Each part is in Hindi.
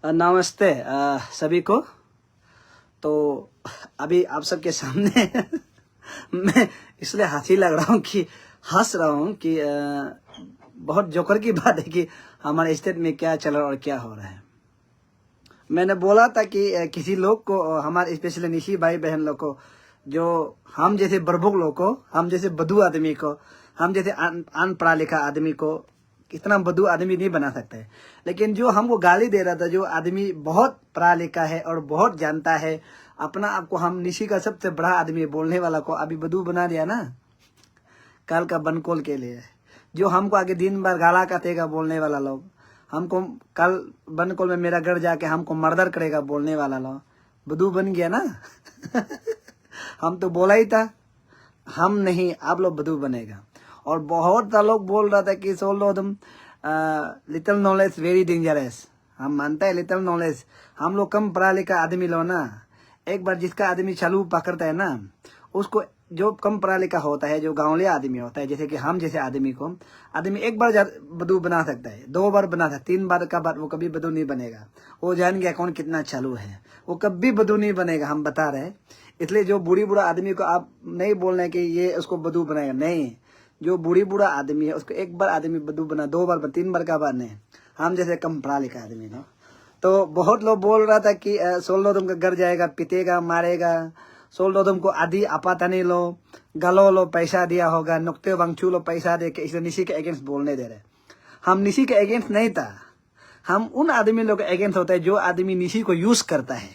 नमस्ते सभी को। तो अभी आप सबके सामने मैं इसलिए हंसी लग रहा हूँ कि हंस रहा हूँ कि बहुत जोकर की बात है कि हमारे स्टेट में क्या चल रहा है और क्या हो रहा है। मैंने बोला था कि किसी लोग को, हमारे स्पेशली निशी भाई बहन लोग को, जो हम जैसे बरबुक लोग को, हम जैसे बदू आदमी को, हम जैसे अनपढ़ा लिखा आदमी को इतना बदू आदमी नहीं बना सकते। लेकिन जो हमको गाली दे रहा था, जो आदमी बहुत पढ़ा लिखा है और बहुत जानता है अपना आपको, हम निशी का सबसे बड़ा आदमी बोलने वाला को अभी बदू बना दिया ना, कल का बनकोल के लिए। जो हमको आगे दिन भर गाला काटेगा बोलने वाला लोग, हमको कल बनकोल में मेरा घर जाके हमको मर्डर करेगा बोलने वाला लोग, बदू बन गया ना। हम तो बोला ही था, हम नहीं आप लोग बदू बनेगा। और बहुत सा लोग बोल रहा था कि सोलो तुम लिटिल नॉलेज वेरी डेंजरस। हम मानते हैं लिटिल नॉलेज, हम लोग कम पढ़ा लिखा आदमी लो ना, एक बार जिसका आदमी चालू पकड़ता है ना, उसको जो कम पढ़ा लिखा होता है, जो गांवलिया आदमी होता है, जैसे कि हम जैसे आदमी को, आदमी एक बार बदू बना सकता है, 2 बार बना सकता है, 3 बार का बाद वो कभी बदू नहीं बनेगा। वो जान गया कौन कितना चालू है, वो कभी बदू नहीं बनेगा, हम बता रहे हैं। इसलिए जो बूढ़ी बूढ़ा आदमी को आप नहीं बोल रहे कि ये उसको बदू बनाएगा, नहीं। जो बूढ़ी बूढ़ा आदमी है उसको एक बार आदमी बदू बना, 2 बार 3 बार का बाद नहीं। हम जैसे कम पढ़ा लिखा आदमी ना, तो बहुत लोग बोल रहा था कि सोलो तुमका घर जाएगा, पिटेगा, मारेगा, सोलो तुमको आदि आपातनी लो, गलो लो, पैसा दिया होगा, नुकते वंचू लो, पैसा दे के, इसे निशी के अगेंस्ट बोलने दे रहे। हम निशी के अगेंस्ट नहीं था, हम उन आदमी लोग के अगेंस्ट होता है जो आदमी निशी को यूज करता है।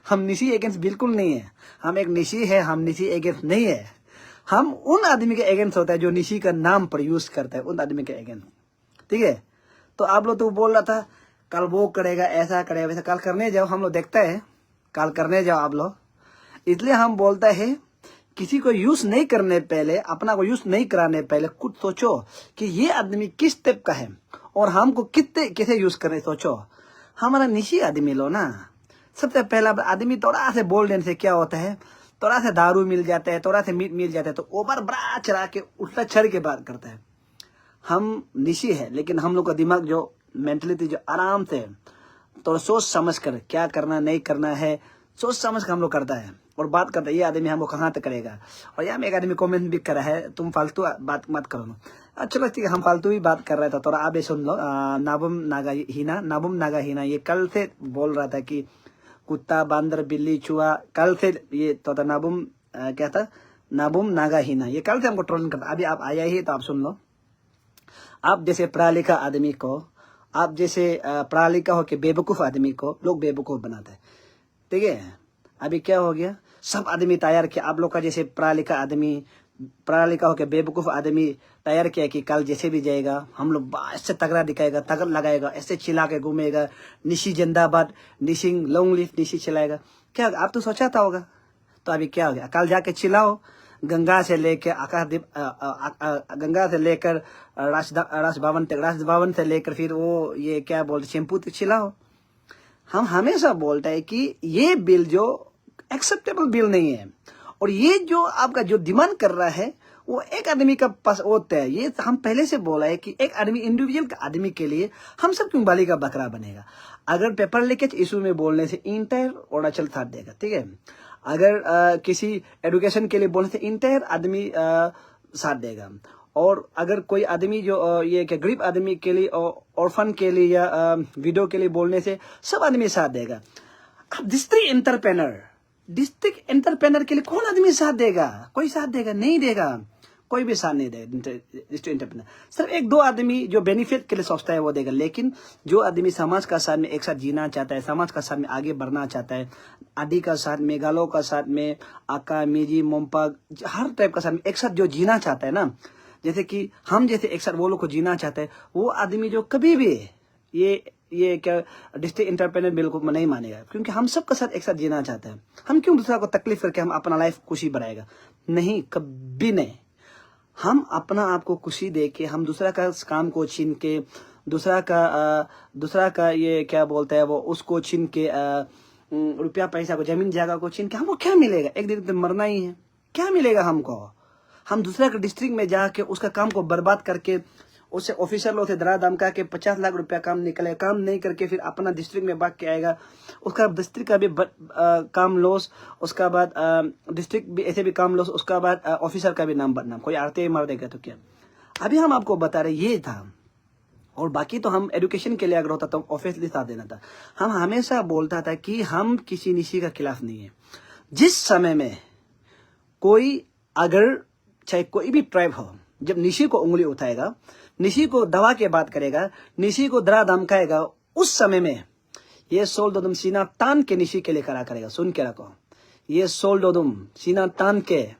हम निशी अगेंस्ट बिल्कुल नहीं है, हम एक निशी है, हम निशी अगेंस्ट नहीं है। हम उन आदमी के अगेंस्ट होता है जो निशी का नाम पर यूज करता है, उन आदमी के अगेंस्ट। ठीक है, तो आप लोग तो बोल रहा था कल वो करेगा, ऐसा करेगा, वैसा। कल करने जाओ, हम लोग देखते हैं, कल करने जाओ आप लोग। इसलिए हम बोलते हैं किसी को यूज नहीं करने पहले, अपना को यूज नहीं कराने पहले कुछ सोचो कि ये आदमी किस टाइप का है और हमको कितने कैसे यूज करने सोचो। हमारा निशी आदमी लो ना, सबसे पहला आदमी थोड़ा से बोल देने से क्या होता है, थोड़ा से दारू मिल जाता है, थोड़ा से मीट मिल जाता है, तो ओवर बड़ा चढ़ा के उल्टा चढ़ के बात करता है। हम निशी है, लेकिन हम लोग का दिमाग जो मेंटलिटी जो आराम से तो सोच समझ कर क्या करना नहीं करना है, सोच समझ कर हम लोग करता है और बात करता है। ये आदमी हमको कहाँ तक करेगा। और यहाँ में एक आदमी कमेंट भी करा है, तुम फालतू बात मत करो ना। चलो ठीक है, हम फालतू ही बात कर रहे थे, थोड़ा आप ये सुन लो। नाबुम नागा हीना ये कल से बोल रहा था कि कुत्ता, बांदर, बिल्ली, चूहा, कल से ये तो नाबुम क्या था, नाबुम नागा हीना, ये कल से हमको ट्रोलिंग करता। अभी आप आया ही तो आप सुन लो। आप जैसे पढ़ा लिखा आदमी को, आप जैसे पढ़ा लिखा हो के बेवकूफ आदमी को लोग बेवकूफ बनाते हैं। ठीक है, अभी क्या हो गया, सब आदमी तैयार किया। आप लोग का जैसे पढ़ा लिखा आदमी, पढ़ा लिखा होकर बेवकूफ आदमी तैयार किया कि कल जैसे भी जाएगा हम लोग ऐसे तगड़ा दिखाएगा, तगड़ लगाएगा, ऐसे चिल्ला के घूमेगा, निशी जिंदाबाद, निशी लॉन्ग लिव निशी चिल्लाएगा। क्या आप तो सोचा था होगा। तो अभी क्या हो गया, कल जाके चिल्लाओ, गंगा से लेकर आकाशदीप, गंगा से लेकर राजभवन से लेकर फिर वो ये क्या बोलते शैम्पू तक चिल्लाओ। हम हमेशा बोलते हैं कि ये बिल जो एक्सेप्टेबल बिल नहीं है, और ये जो आपका जो डिमांड कर रहा है वो एक आदमी का पास होता है। ये हम पहले से बोला है कि एक आदमी, इंडिविजुअल आदमी के लिए हम सब क्यों बाली का बकरा बनेगा। अगर पेपर लीकेज इशू में बोलने से इंटायर अरुणाचल साथ देगा, ठीक है। अगर किसी एजुकेशन के लिए बोलने से इंटायर आदमी साथ देगा। और अगर कोई आदमी जो ये क्या गरीब आदमी के लिए, ऑर्फन के लिए या विडो के लिए बोलने से सब आदमी साथ देगा। अब डिस्ट्रिक्ट एंटरप्रेनर के लिए कौन आदमी साथ देगा, कोई साथ देगा नहीं देगा, कोई भी साथ नहीं देगा। डिस्ट्रिक्ट एंटरप्रेनर सिर्फ 1-2 आदमी जो बेनिफिट के लिए सोचता है वो देगा। लेकिन जो आदमी समाज का साथ में एक साथ जीना चाहता है, समाज का साथ में आगे बढ़ना चाहता है, आदि का साथ में, गालो का साथ में, आका, मिजी, मोम्पा, हर टाइप का साथ में एक साथ जो जीना चाहता है ना, जैसे कि हम जैसे एक साथ वो लोग को जीना चाहते हैं, वो आदमी जो कभी भी ये क्या डिस्ट्रिक्ट एंटरप्रेन्योर बिल को नहीं मानेगा, क्योंकि हम सबके साथ एक साथ जीना चाहते हैं। हम क्यों दूसरा को तकलीफ करके हम अपना लाइफ खुशी बढ़ाएगा, नहीं, कभी नहीं। हम अपना आपको खुशी दे के, हम दूसरा का काम को छीन के, दूसरा का ये क्या बोलते हैं वो, उसको छीन के, रुपया पैसा को, जमीन जगह को छीन के हमको क्या मिलेगा। एक दिन तो मरना ही है, क्या मिलेगा हमको। हम दूसरा के डिस्ट्रिक्ट में जाके उसका काम को बर्बाद करके उससे ऑफिसर लोग थे डरा धमका के 50 लाख रुपया काम निकले, काम नहीं करके फिर अपना डिस्ट्रिक्ट में भाग के आएगा, उसका डिस्ट्रिक्ट का भी काम लॉस, उसका बाद डिस्ट्रिक्ट भी ऐसे भी काम लॉस, उसका बाद ऑफिसर का भी नाम बदनाम, कोई आरते ही मार देगा तो क्या। अभी हम आपको बता रहे ये था, और बाकी तो हम एजुकेशन के लिए अगर होता तो ऑफिसली साथ देना था। हम हमेशा बोलता था कि हम किसी निशी का खिलाफ नहीं है। जिस समय में कोई अगर चाहे कोई भी ट्राइब हो, जब निशी को उंगली उठाएगा, निशी को दबा के बात करेगा, निशी को डरा धमकाएगा, उस समय में ये सोल दोदुम सीना तान के निशी के लिए खड़ा करेगा। सुन के रखो, ये सोल दोदुम सीना तान के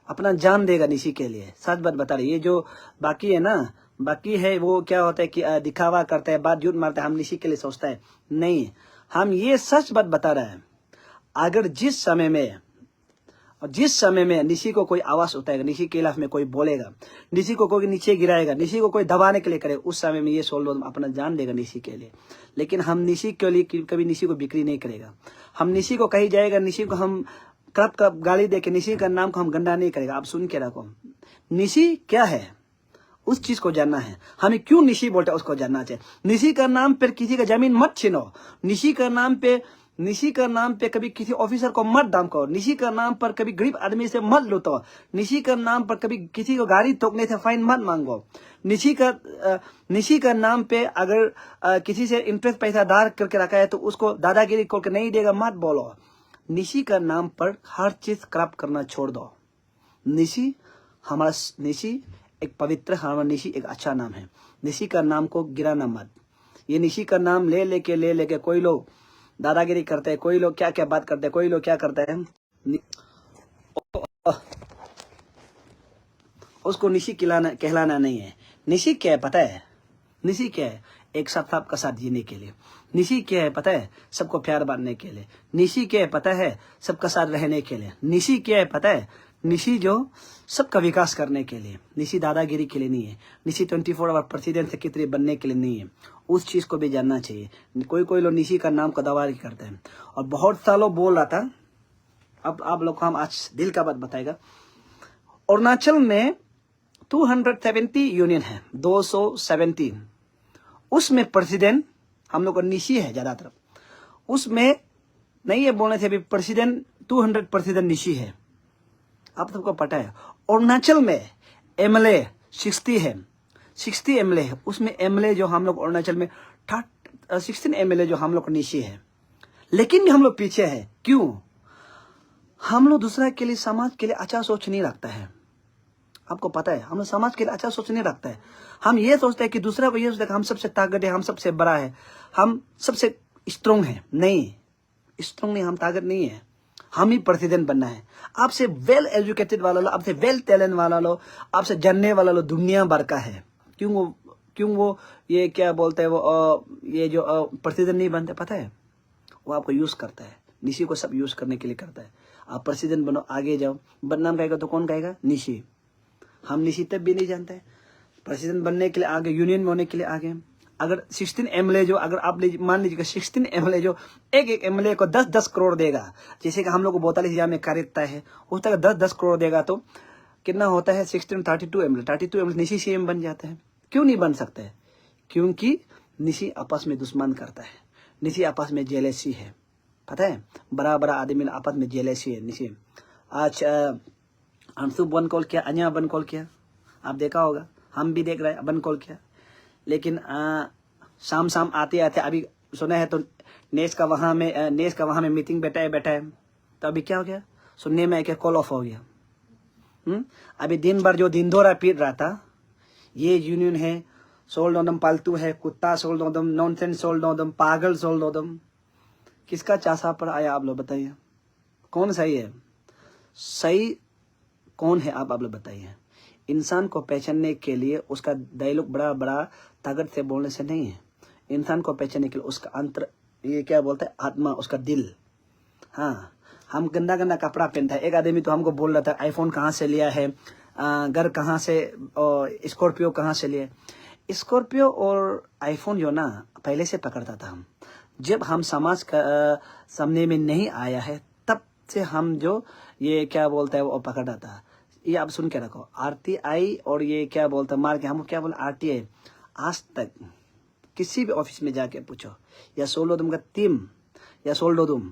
अपना जान देगा निशी के लिए। सच बात बता रहे, ये जो बाकी है ना, बाकी है वो क्या होता है कि दिखावा करता है, बात झूठ मारता है, हम निशी के लिए सोचता है नहीं। हम ये सच बात बता रहे हैं, अगर जिस समय में निशी को कोई आवाज उठाएगा, निशी के खिलाफ में कोई बोलेगा, निशी को कोई नीचे गिराएगा, निशी को कोई दबाने के लिए करे, उस समय में ये सोल दोदुम अपना जान देगा निशी के लिए। लेकिन हम निशी के लिए कभी निशी को बिक्री नहीं करेगा। हम निशी को कहीं जाएगा, निशी को हम कब गाली दे के निशी का नाम को हम गंदा नहीं करेगा। आप सुन के रखो, निशी क्या है उस चीज को जानना है। हमें क्यों निशी बोलते हैं उसको जानना चाहिए। निशी का नाम पर किसी का जमीन मत छीनो, निशी का नाम पे कभी किसी ऑफिसर को मत दाम करो, निशी का नाम पर कभी गरीब आदमी से मत लूटो, निशी का नाम पर कभी किसी को गाड़ी ठोकने से फाइन मत मांगो, निशी का नाम पे अगर किसी से इंटरेस्ट पैसा दार करके रखा है तो उसको दादागिरी करके नहीं देगा मत बोलो। निशी का नाम पर हर चीज खराब करना छोड़ दो। निशी एक पवित्र, हमारा निशी एक अच्छा नाम है। निशी का नाम को गिराना मत। ये निशी का नाम ले लेके कोई लोग दादागिरी करते हैं, कोई लोग क्या क्या बात करते हैं, कोई लोग क्या करते हैं, उसको निशी कहलाना नहीं है। निशी क्या है पता है? निशी क्या है? एक साथ सबका साथ जीने के लिए। निशी क्या है पता है? सबको प्यार बांटने के लिए। निशी क्या है पता है? सबका साथ रहने के लिए। निशी क्या है पता है? निशी जो सबका विकास करने के लिए। निशी दादागिरी के लिए नहीं है। निशी 24 आवर प्रेसिडेंट सेक्रेटरी बनने के लिए नहीं है। उस चीज को भी जानना चाहिए। कोई लोग निशी का नाम को दवारी करते हैं। और बहुत सालों बोल रहा था, अब आप लोग को हम आज दिल का बात बताएगा। अरुणाचल में 270 यूनियन है, 270। उसमें प्रेसिडेंट हम लोग का निशी है ज्यादातर। उसमें नहीं है बोलने से भी प्रेसिडेंट 200 प्रेसिडेंट निशी है। आप सबको पता है। अरुणाचल में एमएलए 60 है, 60 एमएलए है। उसमें एमएलए जो हम लोग अरुणाचल में 16 एमएलए जो हम लोग निशी है। लेकिन भी हम लोग पीछे है। क्यों? हम लोग दूसरा के लिए, समाज के लिए अच्छा सोच नहीं रखता है। आपको पता है, हम लोग समाज के लिए अच्छा सोच नहीं रखता है। हम ये सोचते हैं कि दूसरा को ये सोचते हैं कि हम सबसे ताकत है, हम सबसे बड़ा है, हम सबसे स्ट्रोंग है। नहीं, स्ट्रोंग नहीं, हम ताकत नहीं है। हम ही प्रेसिडेंट बनना है। आपसे वेल एजुकेटेड वाला लो, आपसे वेल टैलेंट वाला लो, आपसे जानने वाला लो दुनिया भर का है। क्यों वो ये क्या बोलते हैं वो ये जो प्रेसिडेंट नहीं बनते, पता है? वो आपको यूज करता है। निशी को सब यूज करने के लिए करता है। आप प्रेसिडेंट बनो, आगे जाओ, बदनाम कहेगा तो कौन कहेगा? निशी। हम निशी तब भी नहीं जानते। प्रेसिडेंट बनने के लिए आगे, यूनियन में होने के लिए आगे। अगर 16 एमएलए जो, अगर आप मान लीजिएगा 16 एमएलए जो एक एमएलए को 10-10 करोड़ देगा, जैसे कि हम लोग को 42,000 में खरीदता है, उस तरह 10-10 करोड़ देगा तो कितना होता है? 16 32 एमएलए, 32 एमएलए निशी सीएम बन जाते हैं। क्यों नहीं बन सकते? क्योंकि निशी आपस में दुश्मन करता है। निशी आपस में जेलेसी है। पता है, बड़ा आदमी आपस में जेलेसी है। निशी आज अंशु बन कॉल किया, अन्या बन कॉल किया, आप देखा होगा, हम भी देख रहे हैं, बन कॉल किया। लेकिन शाम आते अभी सुना है तो नेस का वहां में मीटिंग बैठा है। तो अभी क्या हो गया? सुनने में आया कॉल ऑफ हो गया। अभी दिन भर जो दिनदौरा पीट रहा था, ये यूनियन है, सोल नोदम पालतू है, कुत्ता सोल नोदम, नॉनसेंस सोल नोदम, पागल सोल नोदम, किसका चासा पर आया? आप लोग बताइए, कौन सही है? सही कौन है? आप लोग बताइए। इंसान को पहचानने के लिए उसका डायलॉग बड़ा ताकत से बोलने से नहीं है। इंसान को पहचानने के लिए उसका अंतर, ये क्या बोलता है, आत्मा, उसका दिल। हाँ, हम गंदा कपड़ा पहनता है। एक आदमी तो हमको बोल रहा था आईफोन कहाँ से लिया है, घर कहाँ से, स्कॉर्पियो कहाँ से लिया। स्कॉर्पियो और आईफोन जो ना पहले से पकड़ता था हम, जब हम समाज का सामने में नहीं आया है तब से हम जो ये क्या बोलता है वो पकड़ा था। ये आप सुन के रखो, RTI और ये क्या बोलते हैं मार के, हम क्या बोले RTI। आज तक किसी भी ऑफिस में जाके पूछो, या सोलोदम का टीम या सोल्डोदम,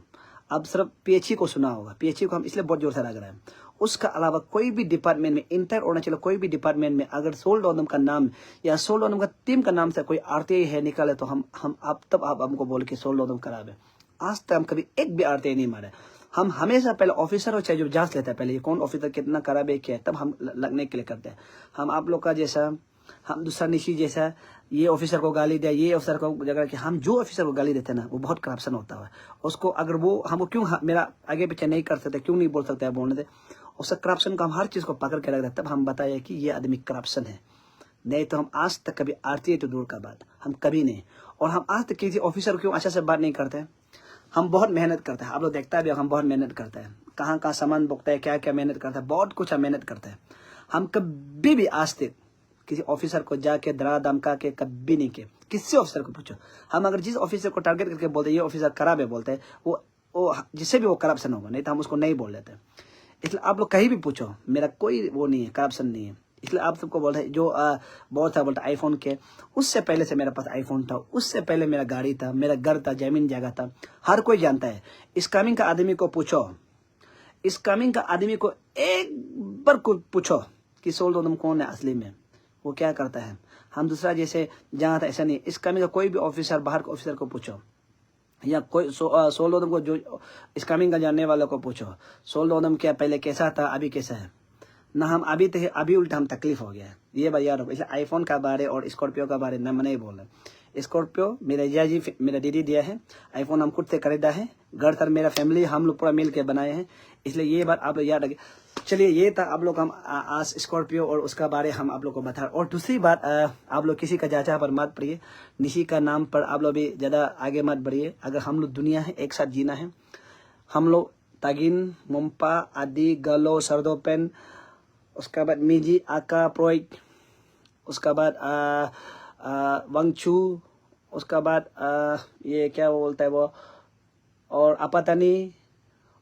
अब सिर्फ PHE को सुना होगा, PHE को हम इसलिए बहुत जोर से लग रहे हैं। उसका अलावा कोई भी डिपार्टमेंट में, इंटर अरुणाचल कोई भी डिपार्टमेंट में अगर सोल्डोदम का नाम या सोल्डोदम का टीम का नाम से कोई RTI है निकाले, तो हम आप तब आप हमको बोल के सोल्डोदम करावे। आज तक हम कभी एक भी RTI नहीं मारे। हम हमेशा पहले ऑफिसर और चाहे जो जांच लेता है, पहले ये कौन ऑफिसर कितना करावे क्या है, तब हम लगने के लिए करते हैं। हम आप लोग का जैसा, हम दूसरा निशी जैसा ये ऑफिसर को गाली दिया, ये ऑफिसर को जगह कि हम जो ऑफिसर को गाली देते हैं ना, वो बहुत करप्शन होता है उसको। अगर वो हमको क्यों मेरा आगे पीछे नहीं कर सकते, क्यों नहीं बोल सकते हैं बोलने दे, उसका करप्शन को हम हर चीज को पकड़ के रख देते, तब हम बताए कि ये आदमी करप्शन है। नहीं तो हम आज तक कभी RTI तो दूर का बात, हम कभी नहीं। और हम आज तक किसी ऑफिसर क्यों अच्छा से बात नहीं करते। हम बहुत मेहनत करते हैं, आप लोग देखता है भी, हम बहुत मेहनत करते हैं, कहाँ कहाँ सामान बोकता है, क्या क्या मेहनत करता है, बहुत कुछ हम मेहनत करते हैं। हम कभी भी आज तक किसी ऑफिसर को जाके डरा धमका के कभी नहीं किए। किसी ऑफिसर को पूछो, हम अगर जिस ऑफिसर को टारगेट करके बोलते ये ऑफिसर खराब है बोलते हैं, वो जिससे भी वो करप्शन होगा, नहीं तो हम उसको नहीं बोल लेते। इसलिए आप लोग कहीं भी पूछो, मेरा कोई वो नहीं है, करप्शन नहीं है। इसलिए आप सबको बोल रहे जो बहुत था बोलता आईफोन के, उससे पहले से मेरे पास आईफोन था, उससे पहले मेरा गाड़ी था, मेरा घर था, जमीन जगह था, हर कोई जानता है। इस कामिंग का आदमी को पूछो, इस कामिंग का आदमी को एक बार को पूछो कि सोल्डोदम कौन है असली में, वो क्या करता है। हम दूसरा जैसे जहाँ था ऐसा नहीं। इस कामिंग का कोई भी ऑफिसर, बाहर के ऑफिसर को पूछो, या कोई सोल्डोदम को जो इस कामिंग का जानने वालों को पूछो, सोल्डोदम क्या पहले कैसा था, अभी कैसा है ना। हम अभी थे, अभी उल्टा हम तकलीफ हो गया है, ये बात याद रखो। इसलिए आईफोन का बारे और स्कॉर्पियो का बारे में नहीं बोल रहे। स्कॉर्पियो मेरा जीजा जी, मेरा दीदी दिया है, आईफोन हम खुद से खरीदा है, घर तर मेरा फैमिली हम लोग पूरा मिल के बनाए हैं। इसलिए ये बात आप लोग याद रखिए। चलिए ये था आप लोग हम आज स्कॉर्पियो और उसका बारे हम आप लोग को बता। और दूसरी बात, आप लोग किसी का चाचा पर मत पड़िए, निशी का नाम पर आप लोग भी ज़्यादा आगे मत बढ़िए। अगर हम लोग दुनिया है एक साथ जीना है, हम लोग तागिन, मुम्पा, आदि, गलो, सरदोपेन, उसका बाद मिजी, आका, प्रोइक, उसका बाद वंगचू, उसका बाद ये क्या बोलता है वो, और अपातानी,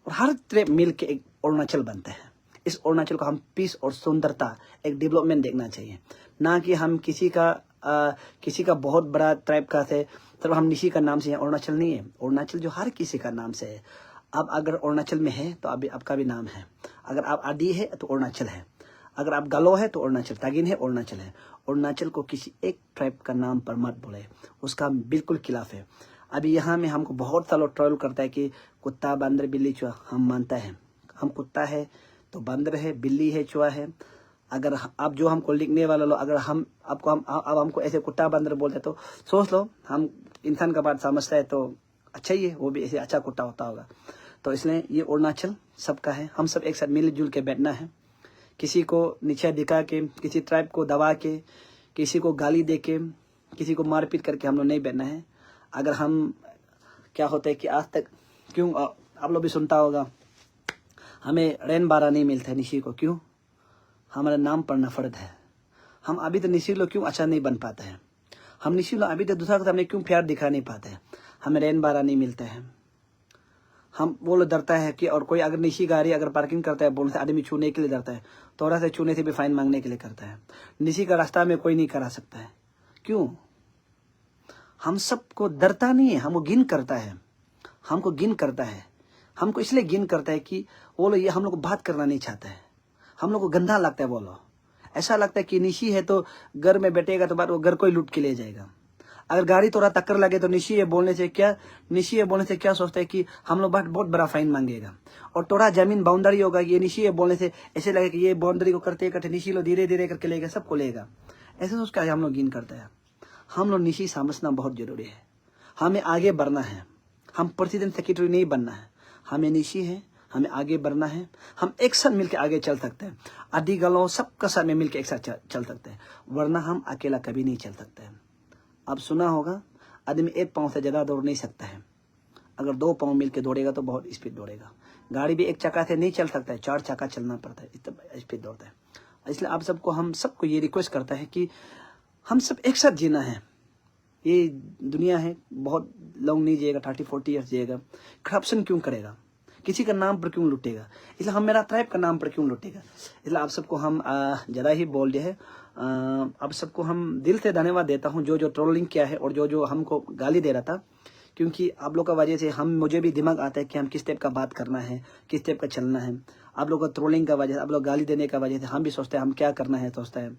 और हर तरह मिल के एक अरुणाचल बनता है। इस अरुणाचल को हम पीस और सुंदरता, एक डेवलपमेंट देखना चाहिए, ना कि हम किसी का बहुत बड़ा ट्राइब का थे तो हम निशी का नाम से हैं। अरुणाचल नहीं है, अरुणाचल जो हर किसी का नाम से है। अब अगर अरुणाचल में है तो अभी आपका भी नाम है। अगर आप आदि है तो अरुणाचल है, अगर आप गालो है तो अरुणाचल, तागिन है अरुणाचल है। अरुणाचल को किसी एक ट्राइब का नाम पर मत बोले, उसका बिल्कुल खिलाफ है। अभी यहाँ में हमको बहुत सा लोग ट्रोल करता है कि कुत्ता, बंदर, बिल्ली, चूहा। हम मानता है हम कुत्ता है तो बंदर है, बिल्ली है, चूहा है। अगर आप जो हमको लिखने वाला लो, अगर हम आपको अब हमको ऐसे कुत्ता बंदर बोलते तो सोच लो, हम इंसान का बात समझता है तो अच्छा ही है, वो भी ऐसे अच्छा कुत्ता होता होगा। तो इसलिए ये अरुणाचल सबका है, हम सब एक साथ मिलजुल के बैठना है। किसी को नीचे दिखा के, किसी ट्राइब को दबा के, किसी को गाली दे के, किसी को मारपीट करके हम लोग नहीं बैठना है। अगर हम क्या होता है कि आज तक क्यों आप लोग भी सुनता होगा, हमें रैन बारा नहीं मिलता है निशी को, क्यों? हमारा नाम पर नफरत है। हम अभी तो निशी लोग क्यों अच्छा नहीं बन पाते हैं, हम निशी लोग अभी तो दूसरा को सामने क्यों प्यार दिखा नहीं पाते हैं, हमें रैन बारा नहीं मिलता है। हम वो लोग डरता है कि, और कोई अगर निशी गाड़ी अगर पार्किंग करता है बोलते आदमी छूने के लिए डरता है, थोड़ा सा छूने से भी फाइन मांगने के लिए करता है। निशी का रास्ता में कोई नहीं करा सकता है, क्यों? हम सबको डरता नहीं है, हमको गिन करता है, हमको गिन करता है। हमको इसलिए गिन करता है कि वो लोग ये हम लोग को बात करना नहीं चाहता है, हम लोग को गंदा लगता है। वो लोग ऐसा लगता है कि निशी है तो घर में बैठेगा तो बाद वो घर को ही लूट के ले जाएगा। अगर गाड़ी थोड़ा टक्कर लगे तो निशी है बोलने से क्या सोचता है कि हम लोग बहुत बड़ा फाइन मांगेगा। और थोड़ा जमीन बाउंड्री होगा, ये निशी है बोलने से ऐसे लगेगा कि ये बाउंड्री को करते करते निशी लोग धीरे धीरे करके लेगा, सबको लेगा। ऐसे सोच कर हम लोग गिन करते हैं। हम लोग निशी समझना बहुत जरूरी है, हमें आगे बढ़ना है। हम प्रेसिडेंट सेक्रेटरी नहीं बनना है, हमें निशी है, हमें आगे बढ़ना है। हम एक साथ मिलकर आगे चल सकते हैं, आदि गलों सबका साथ में मिलकर एक साथ चल सकते हैं, वरना हम अकेला कभी नहीं चल सकते हैं। आप सुना होगा, आदमी एक पाँव से ज़्यादा दौड़ नहीं सकता है, अगर दो पाँव मिलकर दौड़ेगा तो बहुत स्पीड दौड़ेगा। गाड़ी भी एक चक्का से नहीं चल सकता है, 4 चक्का चलना पड़ता है, इतना स्पीड दौड़ता है। इसलिए आप सबको, हम सबको ये रिक्वेस्ट करता है कि हम सब एक साथ जीना है। ये दुनिया है, बहुत लॉन्ग नहीं जिएगा, 30-40 ईयर्स जिएगा। करप्शन क्यों करेगा? किसी का नाम पर क्यों लुटेगा, इसलिए हम मेरा ट्राइब का नाम पर क्यों लुटेगा। इसलिए आप सबको हम ज़्यादा ही बोल दिए है। आप सबको हम दिल से धन्यवाद देता हूँ जो जो ट्रोलिंग किया है और जो जो हमको गाली दे रहा था, क्योंकि आप लोग का वजह से मुझे भी दिमाग आता है कि हम किस टाइप का बात करना है, किस टाइप का चलना है। आप लोग का ट्रोलिंग का वजह से, आप लोग गाली देने का वजह से हम भी सोचते हैं हम क्या करना है सोचता है।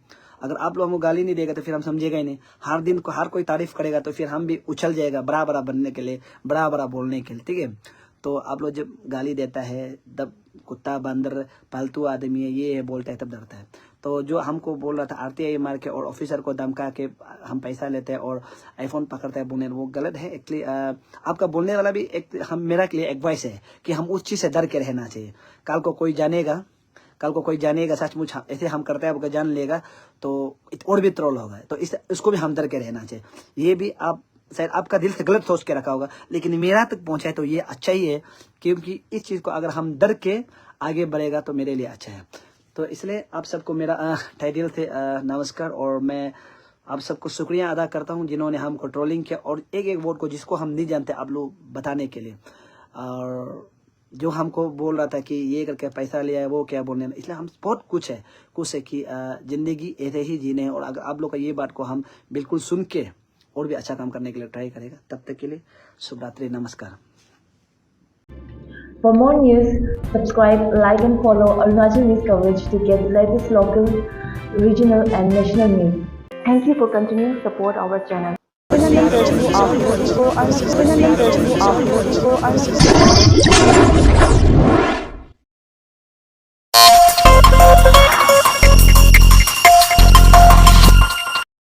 अगर आप लोग हमको गाली नहीं देगा तो फिर हम समझेगा ही नहीं। हर दिन को हर कोई तारीफ करेगा तो फिर हम भी उछल जाएगा बड़ा बड़ा बनने के लिए, बड़ा बड़ा बोलने के लिए, ठीक है। तो आप लोग जब गाली देता है तब कुत्ता बंदर पालतू आदमी है ये बोलता है तब डरता है। तो जो हमको बोल रहा था आरटीआई मार के और ऑफिसर को धमका के हम पैसा लेते हैं और आईफोन पकड़ते हैं बोलने, वो गलत है एक्चुअली। आपका बोलने वाला भी एक मेरा के लिए एडवाइस है कि हम उस चीज़ से डर के रहना चाहिए। कल को कोई जानेगा सचमुच ऐसे हम करते हैं, आपको जान लेगा तो और भी ट्रोल होगा। तो इसको भी हम डर के रहना चाहिए। ये भी आप शायद आपका दिल से गलत सोच के रखा होगा, लेकिन मेरा तक पहुंचा है तो ये अच्छा ही है, क्योंकि इस चीज़ को अगर हम डर के आगे बढ़ेगा तो मेरे लिए अच्छा है। तो इसलिए आप सबको मेरा टाइटल से नमस्कार, और मैं आप सबको शुक्रिया अदा करता हूं जिन्होंने हमको ट्रोलिंग किया और एक एक वर्ड को जिसको हम नहीं जानते आप लोग बताने के लिए, और जो हमको बोल रहा था कि ये करके पैसा लिया है वो क्या बोलने में। इसलिए हम बहुत कुछ है कि ज़िंदगी ऐसे ही जीने हैं। और अगर आप लोग का ये बात को हम बिल्कुल सुन के और भी अच्छा काम करने के लिए ट्राई करेगा। तब तक के लिए शुभ रात्रि, नमस्कार। For more news, subscribe, like and follow Arunachal News coverage to get the latest local, regional and national news. Thank you for continuing to support our channel. Arunachal